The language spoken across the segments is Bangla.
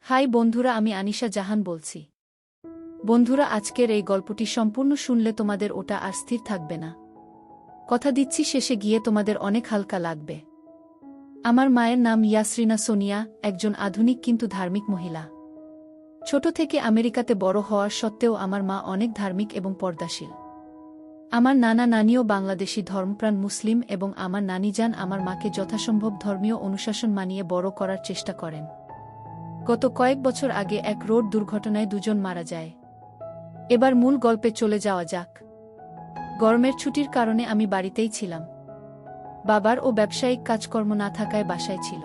হাই বন্ধুরা, আমি আনিশা জাহান বলছি। বন্ধুরা, আজকের এই গল্পটি সম্পূর্ণ শুনলে তোমাদের ওটা আর স্থির থাকবে না। কথা দিচ্ছি, শেষে গিয়ে তোমাদের অনেক হালকা লাগবে। আমার মায়ের নাম ইয়াসরিনা সোনিয়া, একজন আধুনিক কিন্তু ধার্মিক মহিলা। ছোট থেকে আমেরিকাতে বড় হওয়ার সত্ত্বেও আমার মা অনেক ধার্মিক এবং পর্দাশীল। আমার নানা নানিও বাংলাদেশি ধর্মপ্রাণ মুসলিম এবং আমার নানিজান আমার মাকে যথাসম্ভব ধর্মীয় অনুশাসন মানিয়ে বড় করার চেষ্টা করেন। গত কয়েক বছর আগে এক রোড দুর্ঘটনায় দুজন মারা যায়। এবার মূল গল্পে চলে যাওয়া যাক। গরমের ছুটির কারণে আমি বাড়িতেই ছিলাম। বাবার ও ব্যবসায়িক কাজকর্ম না থাকায় বাসায় ছিল।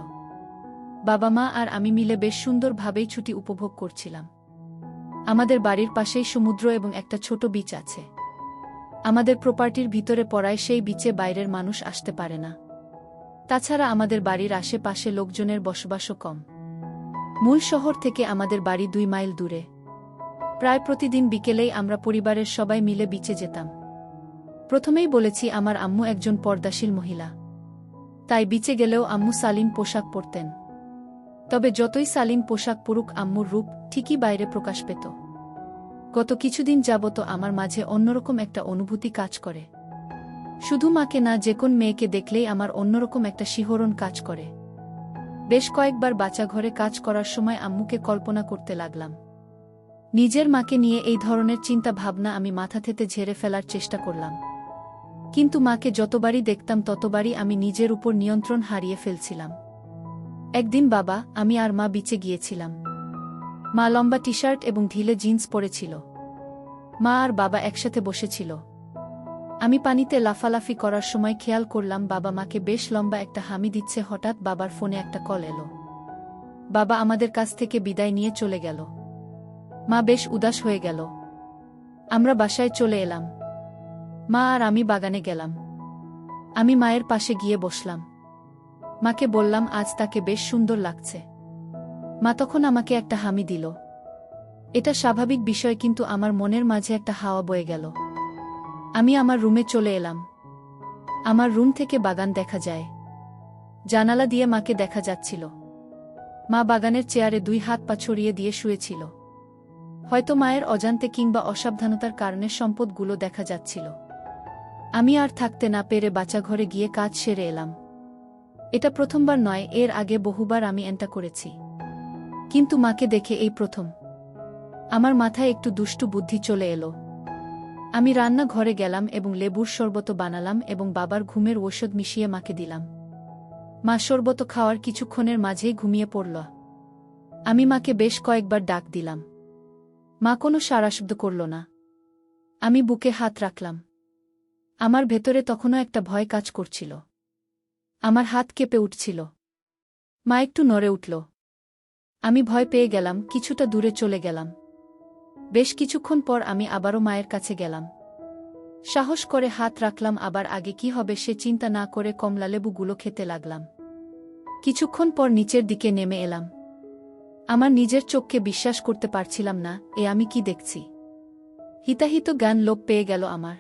বাবা মা আর আমি মিলে বেশ সুন্দরভাবেই ছুটি উপভোগ করছিলাম। আমাদের বাড়ির পাশেই সমুদ্র এবং একটা ছোট বিচ আছে। আমাদের প্রপার্টির ভিতরে পড়ায় সেই বিচে বাইরের মানুষ আসতে পারে না। তাছাড়া আমাদের বাড়ির আশেপাশে লোকজনের বসবাসও কম। মূল শহর থেকে আমাদের বাড়ি 2 মাইল দূরে। প্রায় প্রতিদিন বিকেলেই আমরা পরিবারের সবাই মিলে বিচে যেতাম। প্রথমেই বলেছি, আমার আম্মু একজন পর্দাশীল মহিলা। তাই বিচে গেলেও আম্মু শালীন পোশাক পরতেন। তবে যতই শালীন পোশাক পরুক, আম্মুর রূপ ঠিকই বাইরে প্রকাশ পেত। গত কিছুদিন যাবত আমার মাঝে অন্যরকম একটা অনুভূতি কাজ করে। শুধু মাকে না, যে কোন মেয়েকে দেখলেই আমার অন্যরকম একটা শিহরণ কাজ করে। বেশ কয়েকবার বাচ্চা ঘরে কাজ করার সময় আম্মুকে কল্পনা করতে লাগলাম। নিজের মাকে নিয়ে এই ধরনের চিন্তা ভাবনা আমি মাথা থেকে ঝেড়ে ফেলার চেষ্টা করলাম। কিন্তু মাকে যতবারই দেখতাম ততবারই আমি নিজের উপর নিয়ন্ত্রণ হারিয়ে ফেলছিলাম। একদিন বাবা, আমি আর মা বিচে গিয়েছিলাম। মা লম্বা টি-শার্ট এবং ঢিলে জিন্স পরেছিল। মা আর বাবা একসাথে বসেছিল। আমি পানিতে লাফালাফি করার সময় খেয়াল করলাম বাবা মাকে বেশ লম্বা একটা হামি দিচ্ছে। হঠাৎ বাবার ফোনে একটা কল এলো। বাবা আমাদের কাছ থেকে বিদায় নিয়ে চলে গেল। মা বেশ উদাস হয়ে গেল। আমরা বাসায় চলে এলাম। মা আর আমি বাগানে গেলাম। আমি মায়ের পাশে গিয়ে বসলাম। মাকে বললাম, আজ তাকে বেশ সুন্দর লাগছে। মা তখন আমাকে একটা হামি দিল। এটা স্বাভাবিক বিষয়, কিন্তু আমার মনের মাঝে একটা হাওয়া বয়ে গেল। আমি আমার রুমে চলে এলাম। আমার রুম থেকে বাগান দেখা যায়। জানালা দিয়ে মাকে দেখা যাচ্ছিল। মা বাগানের চেয়ারে 2 হাত পা ছড়িয়ে দিয়ে শুয়েছিল। হয়তো মায়ের অজান্তে কিংবা অসাবধানতার কারণে সম্পদগুলো দেখা যাচ্ছিল। আমি আর থাকতে না পেরে বাচ্চাঘরে গিয়ে কাজ সেরে এলাম। এটা প্রথমবার নয়, এর আগে বহুবার আমি এনটা করেছি। কিন্তু মাকে দেখে এই প্রথম। আমার মাথায় একটু দুষ্টু বুদ্ধি চলে এলো। আমি রান্না ঘরে গেলাম এবং লেবুর শরবত বানালাম এবং বাবার ঘুমের ঔষধ মিশিয়ে মাকে দিলাম। মা শরবত খাওয়ার কিছুক্ষণের মাঝেই ঘুমিয়ে পড়ল। আমি মাকে বেশ কয়েকবার ডাক দিলাম। মা কোনো সাড়াশব্দ করল না। আমি বুকে হাত রাখলাম। আমার ভেতরে তখনও একটা ভয় কাজ করছিল। আমার হাত কেঁপে উঠছিল। মা একটু নড়ে উঠল। আমি ভয় পেয়ে গেলাম, কিছুটা দূরে চলে গেলাম। বেশ কিছুক্ষণ পর আমি আবারও মায়ের কাছে গেলাম। সাহস করে হাত রাখলাম। আবার আগে কি হবে সে চিন্তা না করে কমলালেবুগুলো খেতে লাগলাম। কিছুক্ষণ পর নিচের দিকে নেমে এলাম। আমার নিজের চোখকে বিশ্বাস করতে পারছিলাম না। আমি কি দেখছি? হিতাহিত জ্ঞান লোপ পেয়ে গেল আমার।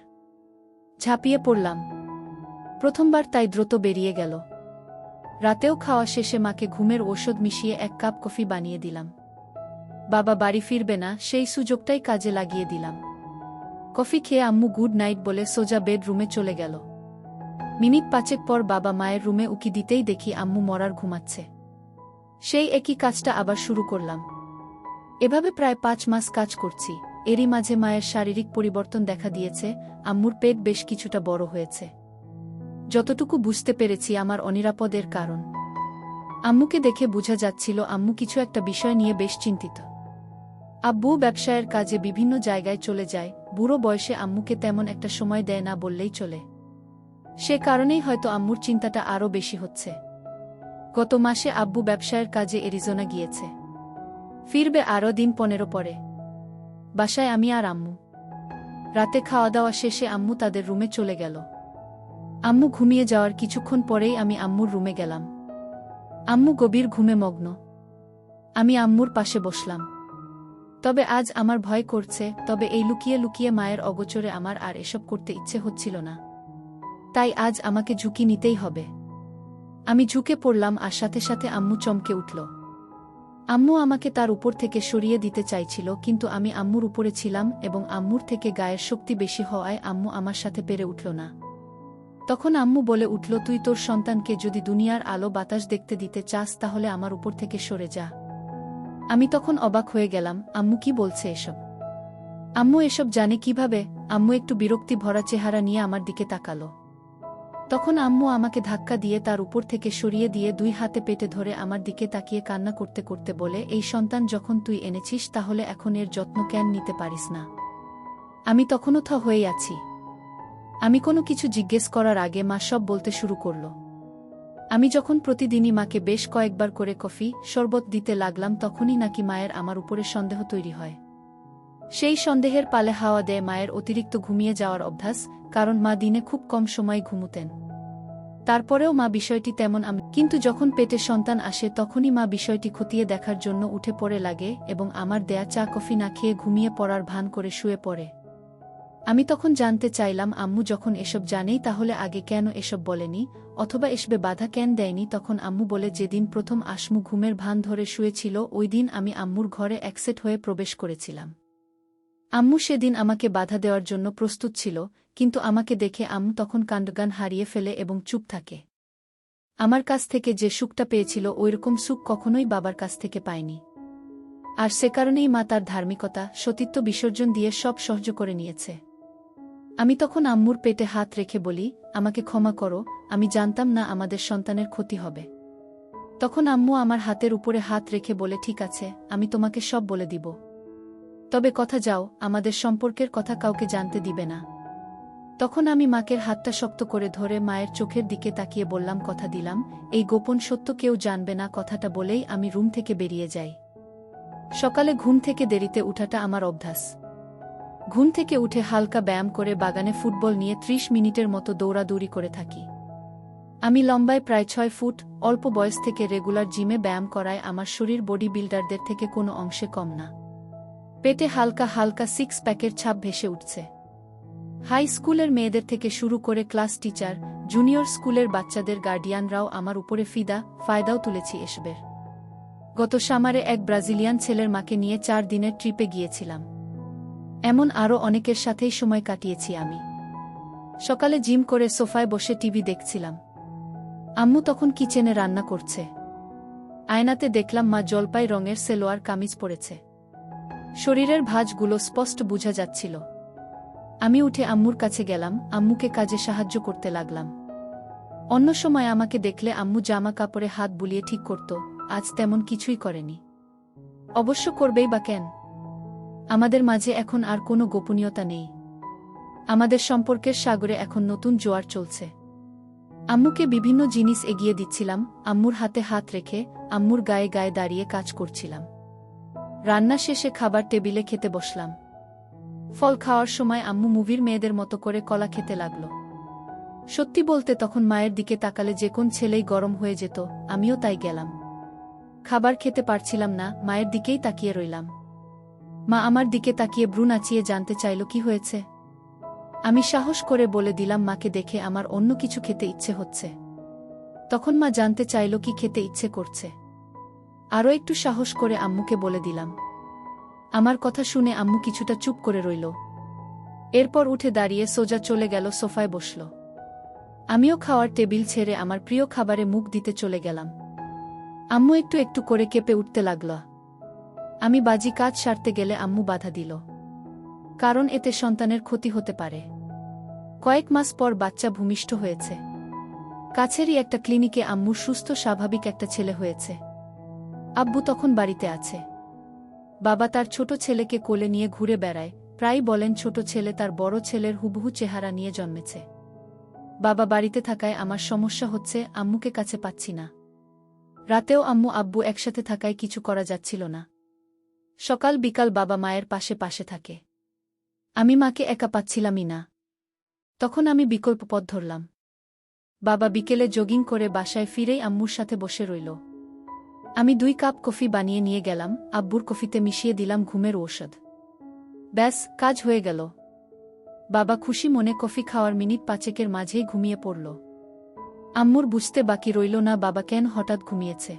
ঝাঁপিয়ে পড়লাম। প্রথমবার তাই দ্রুত বেরিয়ে গেল। রাতেও খাওয়া শেষে মাকে ঘুমের ঔষধ মিশিয়ে 1 কাপ কফি বানিয়ে দিলাম। বাবা বাড়ি ফিরবে না, সেই সুযোগটাই কাজে লাগিয়ে দিলাম। কফি খেয়ে আম্মু গুড নাইট বলে সোজা বেডরুমে চলে গেল। মিনিট 5 পর বাবা মায়ের রুমে উকি দিতেই দেখি আম্মু মরার ঘুমাচ্ছে। সেই একই কাজটা আবার শুরু করলাম। এভাবে প্রায় 5 মাস কাজ করছি। এরই মাঝে মায়ের শারীরিক পরিবর্তন দেখা দিয়েছে। আম্মুর পেট বেশ কিছুটা বড় হয়েছে। যতটুকু বুঝতে পেরেছি আমার অনিরাপদের কারণ। আম্মুকে দেখে বোঝা যাচ্ছিল আম্মু কিছু একটা বিষয় নিয়ে বেশ চিন্তিত। আব্বু ব্যবসায়ের কাজে বিভিন্ন জায়গায় চলে যায়। বুড়ো বয়সে আম্মুকে তেমন একটা সময় দেয় না বললেই চলে। সে কারণেই হয়তো আম্মুর চিন্তাটা আরও বেশি হচ্ছে। গত মাসে আব্বু ব্যবসায়ের কাজে অ্যারিজোনা গিয়েছে। ফিরবে আরও দিন 15 পরে। বাসায় আমি আর আম্মু। রাতে খাওয়া দাওয়া শেষে আম্মু তাদের রুমে চলে গেল। আম্মু ঘুমিয়ে যাওয়ার কিছুক্ষণ পরেই আমি আম্মুর রুমে গেলাম। আম্মু গভীর ঘুমে মগ্ন। আমি আম্মুর পাশে বসলাম। তবে আজ আমার ভয় করছে। তবে এই লুকিয়ে লুকিয়ে মায়ের অগোচরে আমার আর এসব করতে ইচ্ছে হচ্ছিল না। তাই আজ আমাকে ঝুঁকি নিতেই হবে। আমি ঝুঁকে পড়লাম আর সাথে সাথে আম্মু চমকে উঠল। আম্মু আমাকে তার উপর থেকে সরিয়ে দিতে চাইছিল, কিন্তু আমি আম্মুর উপরে ছিলাম এবং আম্মুর থেকে গায়ের শক্তি বেশি হওয়ায় আম্মু আমার সাথে পেরে উঠল না। তখন আম্মু বলে উঠল, তুই তোর সন্তানকে যদি দুনিয়ার আলো বাতাস দেখতে দিতে চাস তাহলে আমার উপর থেকে সরে যা। আমি তখন অবাক হয়ে গেলাম, আম্মু কি বলছে এসব? আম্মু এসব জানে কিভাবে? আম্মু একটু বিরক্তি ভরা চেহারা নিয়ে আমার দিকে তাকালো। তখন আম্মু আমাকে ধাক্কা দিয়ে তার উপর থেকে সরিয়ে দিয়ে 2 হাতে পেটে ধরে আমার দিকে তাকিয়ে কান্না করতে করতে বলে, এই সন্তান যখন তুই এনেছিস তাহলে এখন এর যত্ন কেন নিতে পারিস না? আমি তখনও থ হয়েই আছি। আমি কোনো কিছু জিজ্ঞেস করার আগে মা সব বলতে শুরু করল। আমি যখন প্রতিদিনই মাকে বেশ কয়েকবার করে কফি, শরবত দিতে লাগলাম তখনই নাকি মায়ের আমার উপরে সন্দেহ তৈরি হয়। সেই সন্দেহের পালে হাওয়া দেয় মায়ের অতিরিক্ত ঘুমিয়ে যাওয়ার অভ্যাস, কারণ মা দিনে খুব কম সময় ঘুমুতেন। তারপরেও মা বিষয়টি তেমন কিন্তু যখন পেটে সন্তান আসে তখনই মা বিষয়টি খতিয়ে দেখার জন্য উঠে পড়ে লাগে এবং আমার দেয়া চা কফি না খেয়ে ঘুমিয়ে পড়ার ভান করে শুয়ে পড়ে। আমি তখন জানতে চাইলাম, আম্মু যখন এসব জানেই তাহলে আগে কেন এসব বলেনি, অথবা এসবে বাধা কেন দেয়নি? তখন আম্মু বলে, যেদিন প্রথম আসমু ঘুমের ভান ধরে শুয়েছিল ওই দিন আমি আম্মুর ঘরে একসেট হয়ে প্রবেশ করেছিলাম। আম্মু সেদিন আমাকে বাধা দেওয়ার জন্য প্রস্তুত ছিল, কিন্তু আমাকে দেখে আম্মু তখন কাণ্ডজ্ঞান হারিয়ে ফেলে এবং চুপ থাকে। আমার কাছ থেকে যে সুখটা পেয়েছিল ওইরকম সুখ কখনোই বাবার কাছ থেকে পায়নি। আর সে কারণেই মা তার ধার্মিকতা, সতীত্ব বিসর্জন দিয়ে সব সহ্য করে নিয়েছে। আমি তখন আম্মুর পেটে হাত রেখে বলি, আমাকে ক্ষমা করো, আমি জানতাম না আমাদের সন্তানের ক্ষতি হবে। তখন আম্মু আমার হাতের উপরে হাত রেখে বলে, ঠিক আছে, আমি তোমাকে সব বলে দিব। তবে কথা যাও, আমাদের সম্পর্কের কথা কাউকে জানতে দিবে না। তখন আমি মাকের হাতটা শক্ত করে ধরে মায়ের চোখের দিকে তাকিয়ে বললাম, কথা দিলাম, এই গোপন সত্য কেউ জানবে না। কথাটা বলেই আমি রুম থেকে বেরিয়ে যাই। সকালে ঘুম থেকে দেরিতে উঠাটা আমার অভ্যাস। ঘুম থেকে উঠে হালকা ব্যায়াম করে বাগানে ফুটবল নিয়ে 30 মিনিটের মতো দৌড়াদৌড়ি করে থাকি। আমি লম্বায় প্রায় 6 ফুট, অল্প বয়স থেকে রেগুলার জিমে ব্যায়াম করায় আমার শরীর বডি বিল্ডারদের থেকে কোনো অংশে কম না। পেটে হালকা হালকা 6 প্যাকের ছাপ ভেসে উঠছে। হাই স্কুলের মেয়েদের থেকে শুরু করে ক্লাস টিচার, জুনিয়র স্কুলের বাচ্চাদের গার্ডিয়ানরাও আমার উপরে ফায়দাও তুলেছি এসবের। গত সামারে এক ব্রাজিলিয়ান ছেলের মাকে নিয়ে 4 দিনের ট্রিপে গিয়েছিলাম। এমন আরও অনেকের সাথেই সময় কাটিয়েছি আমি। সকালে জিম করে সোফায় বসে টিভি দেখছিলাম। আম্মু তখন কিচেনে রান্না করছে। আয়নাতে দেখলাম মা জলপাই রঙের সেলোয়ার কামিজ পরেছে। শরীরের ভাঁজগুলো স্পষ্ট বোঝা যাচ্ছিল। আমি উঠে আম্মুর কাছে গেলাম, আম্মুকে কাজে সাহায্য করতে লাগলাম। অন্য সময় আমাকে দেখলে আম্মু জামা কাপড়ে হাত বুলিয়ে ঠিক করত, আজ তেমন কিছুই করেনি। অবশ্য করবেই বা কেন? আমাদের মাঝে এখন আর কোনো গোপনীয়তা নেই। আমাদের সম্পর্কের সাগরে এখন নতুন জোয়ার চলছে। আম্মুকে বিভিন্ন জিনিস এগিয়ে দিচ্ছিলাম, আম্মুর হাতে হাত রেখে, আম্মুর গায়ে গায়ে দাঁড়িয়ে কাজ করছিলাম। রান্না শেষে খাবার টেবিলে খেতে বসলাম। ফল খাওয়ার সময় আম্মু মুভির মেয়েদের মতো করে কলা খেতে লাগল। সত্যি বলতে তখন মায়ের দিকে তাকালে যে কোন ছেলেই গরম হয়ে যেত, আমিও তাই গেলাম। খাবার খেতে পারছিলাম না, মায়ের দিকেই তাকিয়ে রইলাম। মা আমার দিকে তাকিয়ে ভ্রু নাচিয়ে জানতে চাইল কি হয়েছে। আমি সাহস করে বলে দিলাম মাকে দেখে আমার অন্য কিছু খেতে ইচ্ছে হচ্ছে। তখন মা জানতে চাইল কি খেতে ইচ্ছে করছে। আরও একটু সাহস করে আম্মুকে বলে দিলাম। আমার কথা শুনে আম্মু কিছুটা চুপ করে রইল। এরপর উঠে দাঁড়িয়ে সোজা চলে গেল সোফায় বসল। আমিও খাওয়ার টেবিল ছেড়ে আমার প্রিয় খাবারে মুখ দিতে চলে গেলাম। আম্মু একটু একটু করে কেঁপে উঠতে লাগল। আমি বাজি কাজ সারতে গেলে আম্মু বাধা দিল, কারণ এতে সন্তানের ক্ষতি হতে পারে। কয়েক মাস পর বাচ্চা ভূমিষ্ঠ হয়েছে। কাছেরই একটা ক্লিনিকে আম্মুর সুস্থ স্বাভাবিক একটা ছেলে হয়েছে। আব্বু তখন বাড়িতে আছে। বাবা তার ছোট ছেলেকে কোলে নিয়ে ঘুরে বেড়ায়, প্রায় বলেন ছোট ছেলে তার বড় ছেলের হুবহু চেহারা নিয়ে জন্মেছে। বাবা বাড়িতে থাকায় আমার সমস্যা হচ্ছে, আম্মুকে কাছে পাচ্ছি না। রাতেও আম্মু আব্বু একসাথে থাকায় কিছু করা যাচ্ছিল না। সকাল বিকাল বাবা মায়ের পাশে পাশে থাকে। আমি মাকে একা পাচ্ছিলামই না। তখন আমি বিকল্প পথ ধরলাম। বাবা বিকেলে জগিং করে বাসায় ফিরেই আম্মুর সাথে বসে রইল। আমি 2 কাপ কফি বানিয়ে নিয়ে গেলাম, আব্বুর কফিতে মিশিয়ে দিলাম ঘুমের ঔষধ। ব্যাস, কাজ হয়ে গেল। বাবা খুশি মনে কফি খাওয়ার মিনিট 5 মাঝেই ঘুমিয়ে পড়ল। আম্মুর বুঝতে বাকি রইল না বাবা কেন হঠাৎ ঘুমিয়েছে।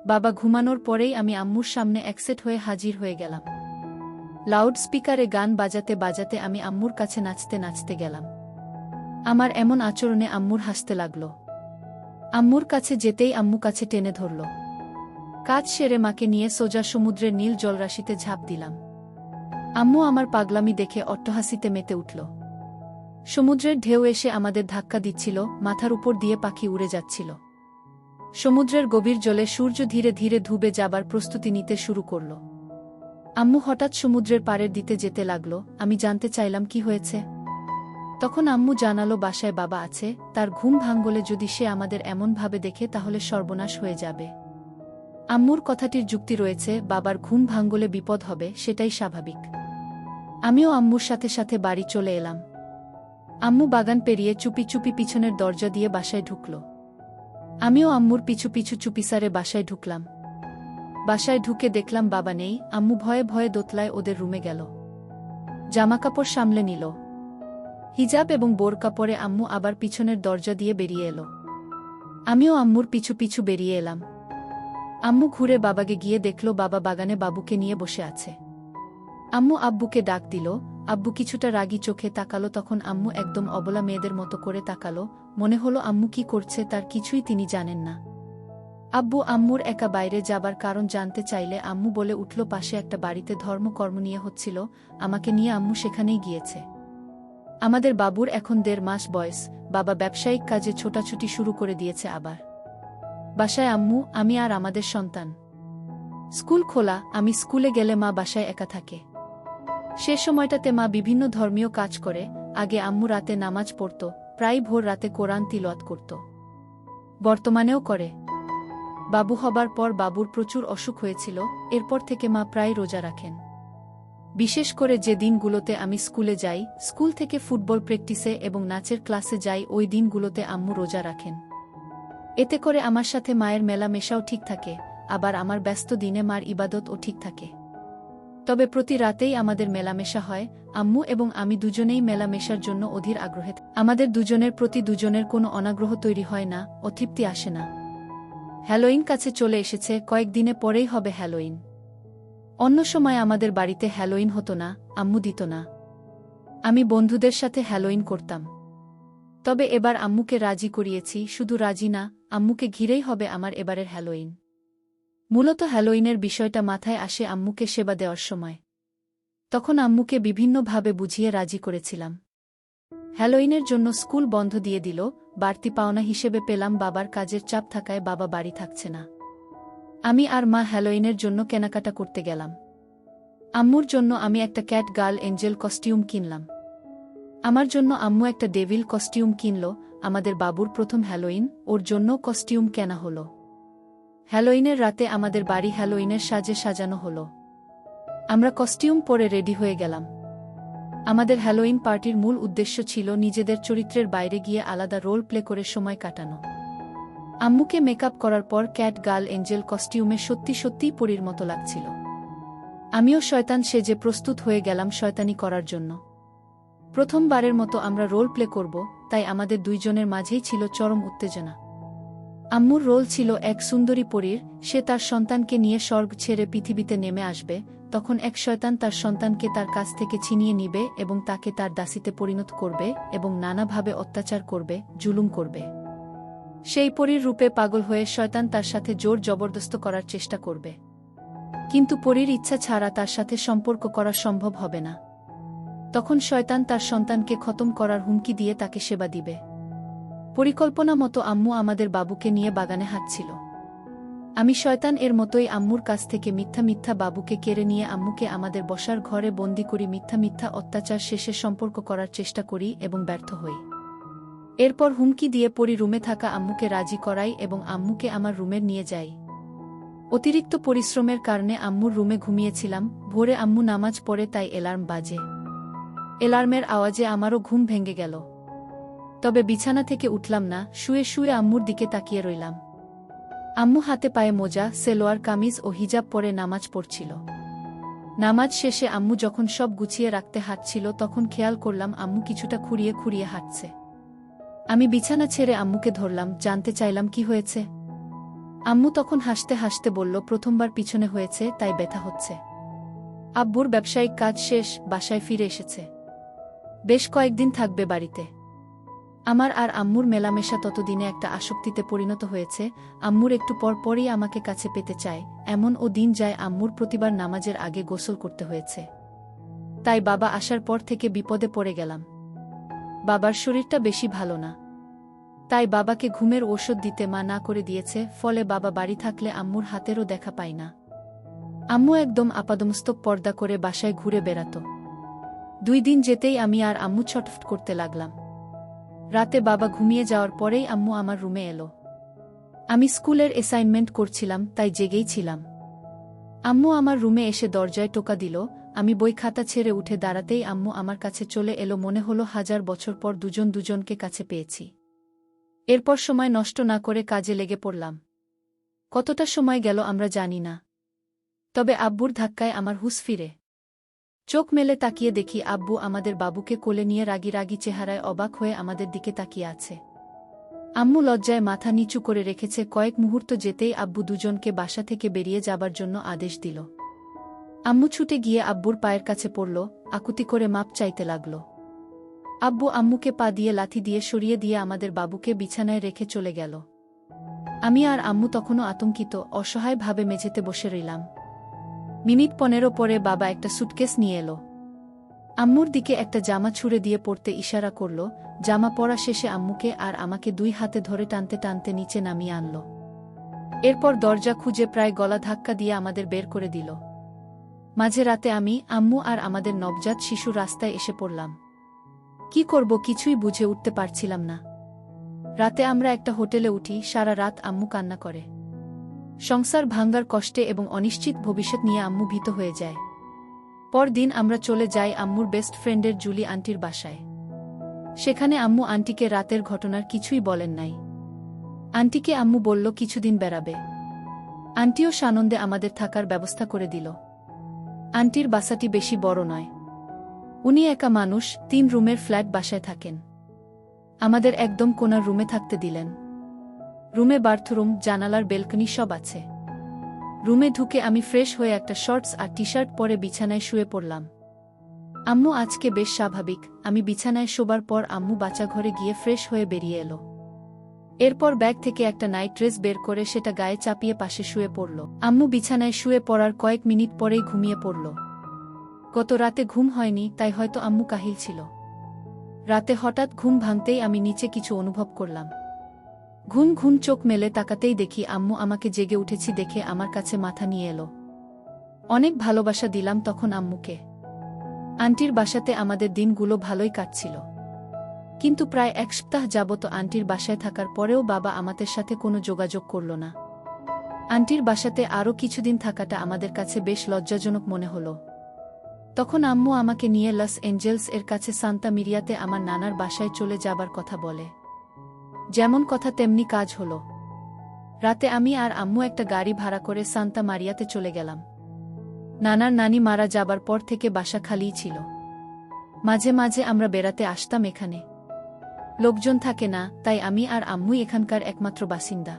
বাবা ঘুমানোর পরেই আমি আম্মুর সামনে একসেট হয়ে হাজির হয়ে গেলাম। লাউড স্পিকারে গান বাজাতে বাজাতে আমি আম্মুর কাছে নাচতে নাচতে গেলাম। আমার এমন আচরণে আম্মুর হাসতে লাগল। আম্মুর কাছে যেতেই আম্মু কাছে টেনে ধরল। কাজ সেরে মাকে নিয়ে সোজা সমুদ্রের নীল জলরাশিতে ঝাঁপ দিলাম। আম্মু আমার পাগলামি দেখে অট্টহাসিতে মেতে উঠল। সমুদ্রের ঢেউ এসে আমাদের ধাক্কা দিচ্ছিল, মাথার উপর দিয়ে পাখি উড়ে যাচ্ছিল। সমুদ্রের গভীর জলে সূর্য ধীরে ধীরে ডুবে যাবার প্রস্তুতি নিতে শুরু করল। আম্মু হঠাৎ সমুদ্রের পাড়ের দিতে যেতে লাগল। আমি জানতে চাইলাম কি হয়েছে। তখন আম্মু জানালো বাসায় বাবা আছে, তার ঘুম ভাঙলে যদি সে আমাদের এমনভাবে দেখে তাহলে সর্বনাশ হয়ে যাবে। আম্মুর কথাটির যুক্তি রয়েছে, বাবার ঘুম ভাঙলে বিপদ হবে, সেটাই স্বাভাবিক। আমিও আম্মুর সাথে সাথে বাড়ি চলে এলাম। আম্মু বাগান পেরিয়ে চুপি চুপি পিছনের দরজা দিয়ে বাসায় ঢুকল। আমিও আম্মুর পিছু পিছু চুপিসারে বাসায় ঢুকলাম। বাসায় ঢুকে দেখলাম বাবা নেই। আম্মু ভয়ে ভয়ে দোতলায় ওদের রুমে গেল। জামাকাপড় সামলে নিল। হিজাব এবং বোরকা পরে আম্মু আবার পিছনের দরজা দিয়ে বেরিয়ে এলো। আমিও আম্মুর পিছু পিছু বেরিয়ে এলাম। আম্মু ঘুরে বাবাকে গিয়ে দেখল বাবা বাগানে বাবুকে নিয়ে বসে আছে। আম্মু আব্বুকে ডাক দিল। আব্বু কিছুটা রাগী চোখে তাকালো। তখন আম্মু একদম অবলা মেয়েদের মতো করে তাকালো। মনে হলো আম্মু কি করছে তার কিছুই তিনি জানেন না। আব্বু আম্মুর একা বাইরে যাবার কারণ জানতে চাইলে আম্মু বলে উঠল পাশে একটা বাড়িতে ধর্মকর্ম নিয়ে হচ্ছিল, আমাকে নিয়ে আম্মু সেখানেই গিয়েছে। আমাদের বাবুর এখন 1.5 মাস বয়স। বাবা ব্যবসায়িক কাজে ছোটাছুটি শুরু করে দিয়েছে আবার। বাসায় আম্মু, আমি আর আমাদের সন্তান। স্কুল খোলা, আমি স্কুলে গেলে মা বাসায় একা থাকে। সে সময়টাতে মা বিভিন্ন ধর্মীয় কাজ করে। আগে আম্মু রাতে নামাজ পড়ত, প্রায় ভোর রাতে কোরআন তিলাওয়াত করত। বর্তমানেও করে। বাবু হবার পর বাবুর প্রচুর অসুখ হয়েছিল, এরপর থেকে মা প্রায় রোজা রাখেন। বিশেষ করে যে দিনগুলোতে আমি স্কুলে যাই, স্কুল থেকে ফুটবল প্র্যাকটিসে এবং নাচের ক্লাসে যাই, ওই দিনগুলোতে আম্মু রোজা রাখেন। এতে করে আমার সাথে মায়ের মেলামেশাও ঠিক থাকে, আবার আমার ব্যস্ত দিনে মার ইবাদতও ঠিক থাকে। তবে প্রতি রাতেই আমাদের মেলামেশা হয়। আম্মু এবং আমি দুজনেই মেলামেশার জন্য অধীর আগ্রহে। আমাদের দুজনের প্রতি দুজনের কোনো অনাগ্রহ তৈরি হয় না, অতৃপ্তি আসে না। হ্যালোইন কাছে চলে এসেছে, কয়েকদিনে পরেই হবে হ্যালোইন। অন্য সময় আমাদের বাড়িতে হ্যালোইন হতো না, আম্মু দিত না। আমি বন্ধুদের সাথে হ্যালোইন করতাম। তবে এবার আম্মুকে রাজি করিয়েছি। শুধু রাজি না, আম্মুকে ঘিরেই হবে আমার এবারের হ্যালোইন। মূলত হ্যালোইনের বিষয়টা মাথায় আসে আম্মুকে সেবা দেওয়ার সময়। তখন আম্মুকে বিভিন্নভাবে বুঝিয়ে রাজি করেছিলাম। হ্যালোইনের জন্য স্কুল বন্ধ দিয়ে দিল। বাড়তি পাওনা হিসেবে পেলাম বাবার কাজের চাপ থাকায় বাবা বাড়ি থাকছে না। আমি আর মা হ্যালোইনের জন্য কেনাকাটা করতে গেলাম। আম্মুর জন্য আমি একটা ক্যাট গার্ল এঞ্জেল কস্টিউম কিনলাম। আমার জন্য আম্মু একটা ডেভিল কস্টিউম কিনল। আমাদের বাবুর প্রথম হ্যালোইন, ওর জন্য কস্টিউম কেনা হলো। হ্যালোইনের রাতে আমাদের বাড়ি হ্যালোইনের সাজে সাজানো হলো। আমরা কস্টিউম পরে রেডি হয়ে গেলাম। আমাদের হ্যালোইন পার্টির মূল উদ্দেশ্য ছিল নিজেদের চরিত্রের বাইরে গিয়ে আলাদা রোল প্লে করে সময় কাটানো। আম্মুকে মেকআপ করার পর ক্যাট গার্ল এঞ্জেল কস্টিউমে সত্যি সত্যিই পরীর মতো লাগছিল। আমিও শয়তান সেজে প্রস্তুত হয়ে গেলাম শয়তানি করার জন্য। প্রথমবারের মতো আমরা রোল প্লে করব, তাই আমাদের দুইজনের মাঝেই ছিল চরম উত্তেজনা। আম্মুর রোল ছিল এক সুন্দরী পরীর। সে তার সন্তানকে নিয়ে স্বর্গ ছেড়ে পৃথিবীতে নেমে আসবে। তখন এক শয়তান তার সন্তানকে তার কাছ থেকে ছিনিয়ে নিবে এবং তাকে তার দাসীতে পরিণত করবে এবং নানাভাবে অত্যাচার করবে, জুলুম করবে। সেই পরীর রূপে পাগল হয়ে শয়তান তার সাথে জোর জবরদস্ত করার চেষ্টা করবে। কিন্তু পরীর ইচ্ছা ছাড়া তার সাথে সম্পর্ক করা সম্ভব হবে না। তখন শয়তান তার সন্তানকে খতম করার হুমকি দিয়ে তাকে সেবা দিবে। পরিকল্পনা মতো আম্মু আমাদের বাবুকে নিয়ে বাগানে হাঁটছিল। আমি শয়তান এর মতোই আম্মুর কাছ থেকে মিথ্যা মিথ্যা বাবুকে কেড়ে নিয়ে আম্মুকে আমাদের বসার ঘরে বন্দি করি। মিথ্যা মিথ্যা অত্যাচার শেষে সম্পর্ক করার চেষ্টা করি এবং ব্যর্থ হই। এরপর হুমকি দিয়ে পরি রুমে থাকা আম্মুকে রাজি করাই এবং আম্মুকে আমার রুমে নিয়ে যাই। অতিরিক্ত পরিশ্রমের কারণে আম্মুর রুমে ঘুমিয়েছিলাম। ভোরে আম্মু নামাজ পড়ে, তাই অ্যালার্ম বাজে। অ্যালার্মের আওয়াজে আমারও ঘুম ভেঙে গেল। তবে বিছানা থেকে উঠলাম না, শুয়ে শুয়ে আম্মুর দিকে তাকিয়ে রইলাম। আম্মু হাতে পায়ে মোজা, সেলোয়ার কামিজ ও হিজাব পরে নামাজ পড়ছিল। নামাজ শেষে আম্মু যখন সব গুছিয়ে রাখতে হাঁটছিল, তখন খেয়াল করলাম আম্মু কিছুটা খুঁড়িয়ে খুঁড়িয়ে হাঁটছে। আমি বিছানা ছেড়ে আম্মুকে ধরলাম, জানতে চাইলাম কি হয়েছে। আম্মু তখন হাসতে হাসতে বলল, প্রথমবার পিছনে হয়েছে তাই ব্যথা হচ্ছে। আব্বুর ব্যবসায়িক কাজ শেষ, বাসায় ফিরে এসেছে। বেশ কয়েকদিন থাকবে বাড়িতে। আমার আর আম্মুর মেলামেশা ততদিনে একটা আসক্তিতে পরিণত হয়েছে। আম্মুর একটু পর পরই আমাকে কাছে পেতে চায়, এমন ও দিন যায় আম্মুর প্রতিবার নামাজের আগে গোসল করতে হয়েছে। তাই বাবা আসার পর থেকে বিপদে পড়ে গেলাম। বাবার শরীরটা বেশি ভালো না, তাই বাবাকে ঘুমের ঔষধ দিতে মা না করে দিয়েছে, ফলে বাবা বাড়ি থাকলে আম্মুর হাতেরও দেখা পাই না। আম্মু একদম আপাদমস্তক পর্দা করে বাসায় ঘুরে বেড়াত। 2 দিন যেতেই আমি আর আম্মু ছটফট করতে লাগলাম। রাতে বাবা ঘুমিয়ে যাওয়ার পরেই আম্মু আমার রুমে এলো। আমি স্কুলের অ্যাসাইনমেন্ট করছিলাম, তাই জেগেই ছিলাম। আম্মু আমার রুমে এসে দরজায় টোকা দিল। আমি বই খাতা ছেড়ে উঠে দাঁড়াতেই আম্মু আমার কাছে চলে এলো। মনে হলো 1000 বছর পর দুজন দুজনকে কাছে পেয়েছি। এরপর সময় নষ্ট না করে কাজে লেগে পড়লাম। কতটা সময় গেল আমরা জানি না, তবে আব্বুর ধাক্কায় আমার হুঁশ ফিরে। চোখ মেলে তাকিয়ে দেখি আব্বু আমাদের বাবুকে কোলে নিয়ে রাগী রাগী চেহারায় অবাক হয়ে আমাদের দিকে তাকিয়ে আছে। আম্মু লজ্জায় মাথা নিচু করে রেখেছে। কয়েক মুহূর্ত যেতেই আব্বু দুজনকে বাসা থেকে বেরিয়ে যাবার জন্য আদেশ দিল। আম্মু ছুটে গিয়ে আব্বুর পায়ের কাছে পড়ল, আকুতি করে মাপ চাইতে লাগল। আব্বু আম্মুকে পা দিয়ে লাথি দিয়ে সরিয়ে দিয়ে আমাদের বাবুকে বিছানায় রেখে চলে গেল। আমি আর আম্মু তখনও আতঙ্কিত, অসহায়ভাবে মেঝেতে বসে রইলাম। মিনিট 15 পরে বাবা একটা সুটকেস নিয়ে এলো। আম্মুর দিকে একটা জামা ছুঁড়ে দিয়ে পড়তে ইশারা করল। জামা পরা শেষে আম্মুকে আর আমাকে 2 হাতে ধরে টানতে টানতে নিচে নামিয়ে আনল। এরপর দরজা খুঁজে প্রায় গলা ধাক্কা দিয়ে আমাদের বের করে দিল। মাঝে রাতে আমি, আম্মু আর আমাদের নবজাত শিশু রাস্তায় এসে পড়লাম। কি করব কিছুই বুঝে উঠতে পারছিলাম না। রাতে আমরা একটা হোটেলে উঠি। সারা রাত আম্মু কান্না করে। সংসার ভাঙ্গার কষ্টে এবং অনিশ্চিত ভবিষ্যৎ নিয়ে আম্মু ভীত হয়ে যায়। পরদিন আমরা চলে যাই আম্মুর বেস্ট ফ্রেন্ডের জুলি আন্টির বাসায়। সেখানে আম্মু আন্টিকে রাতের ঘটনার কিছুই বলেন নাই। আন্টিকে আম্মু বলল কিছুদিন বেড়াবে। আন্টিও সানন্দে আমাদের থাকার ব্যবস্থা করে দিল। আন্টির বাসাটি বেশি বড় নয়। উনি একা মানুষ, 3 রুমের ফ্ল্যাট বাসায় থাকেন। আমাদের একদম কোণার রুমে থাকতে দিলেন। রুমে বাথরুম, জানালার বেলকনি সব আছে। রুমে ঢুকে আমি ফ্রেশ হয়ে একটা শর্টস আর টি-শার্ট পরে বিছানায় শুয়ে পড়লাম। আম্মু আজকে বেশ স্বাভাবিক। আমি বিছানায় শোবার পর আম্মু বাচ্চাঘরে গিয়ে ফ্রেশ হয়ে বেরিয়ে এলো। এরপর ব্যাগ থেকে একটা নাইট ড্রেস বের করে সেটা গায়ে চাপিয়ে পাশে শুয়ে পড়ল। আম্মু বিছানায় শুয়ে পড়ার কয়েক মিনিট পরেই ঘুমিয়ে পড়ল। গত রাতে ঘুম হয়নি, তাই হয়তো আম্মু কাহিল ছিল। রাতে হঠাৎ ঘুম ভাঙতেই আমি নিচে কিছু অনুভব করলাম। ঘুম ঘুম চোখ মেলে তাকাতেই দেখি আম্মু আমাকে জেগে উঠেছি দেখে আমার কাছে মাথা নিয়ে এলো। অনেক ভালোবাসা দিলাম তখন আম্মুকে। আন্টির বাসাতে আমাদের দিনগুলো ভালোই কাটছিল। কিন্তু প্রায় 1 সপ্তাহ যাবত আন্টির বাসায় থাকার পরেও বাবা আমাদের সাথে কোনো যোগাযোগ করল না। আন্টির বাসাতে আরও কিছুদিন থাকাটা আমাদের কাছে বেশ লজ্জাজনক মনে হলো। তখন আম্মু আমাকে নিয়ে লস এঞ্জেলস এর কাছে সান্তা মিরিয়াতে আমার নানার বাসায় চলে যাবার কথা বলে। যেমন কথা তেমনি কাজ হলো। রাতে আমি আর আম্মু একটা গাড়ি ভাড়া করে সান্তা মারিয়াতে চলে গেলাম। নানার নানি মারা যাবার পর থেকে বাসা খালিই ছিল। মাঝে মাঝে আমরা বেড়াতে আসতাম এখানে। লোকজন থাকে না, তাই আমি আর আম্মুই এখানকার একমাত্র বাসিন্দা।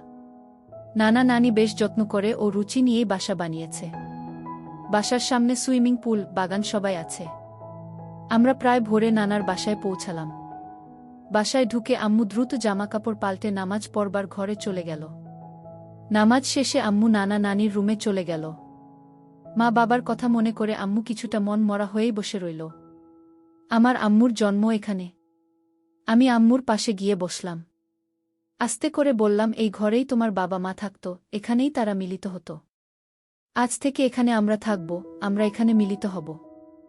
নানা নানি বেশ যত্ন করে ও রুচি নিয়েই বাসা বানিয়েছে। বাসার সামনে সুইমিং পুল, বাগান সবাই আছে। আমরা প্রায় ভোরে নানার বাসায় পৌঁছালাম। বাসায় ঢুকে আম্মু দ্রুত জামাকাপড় পাল্টে নামাজ পড়বার ঘরে চলে গেল। নামাজ শেষে আম্মু নানা নানির রুমে চলে গেল। মা বাবার কথা মনে করে আম্মু কিছুটা মন মরা হয়েই বসে রইল। আমার আম্মুর জন্ম এখানে। আমি আম্মুর পাশে গিয়ে বসলাম। আস্তে করে বললাম, এই ঘরেই তোমার বাবা মা থাকত, এখানেই তারা মিলিত হতো। আজ থেকে এখানে আমরা থাকব, আমরা এখানে মিলিত হব।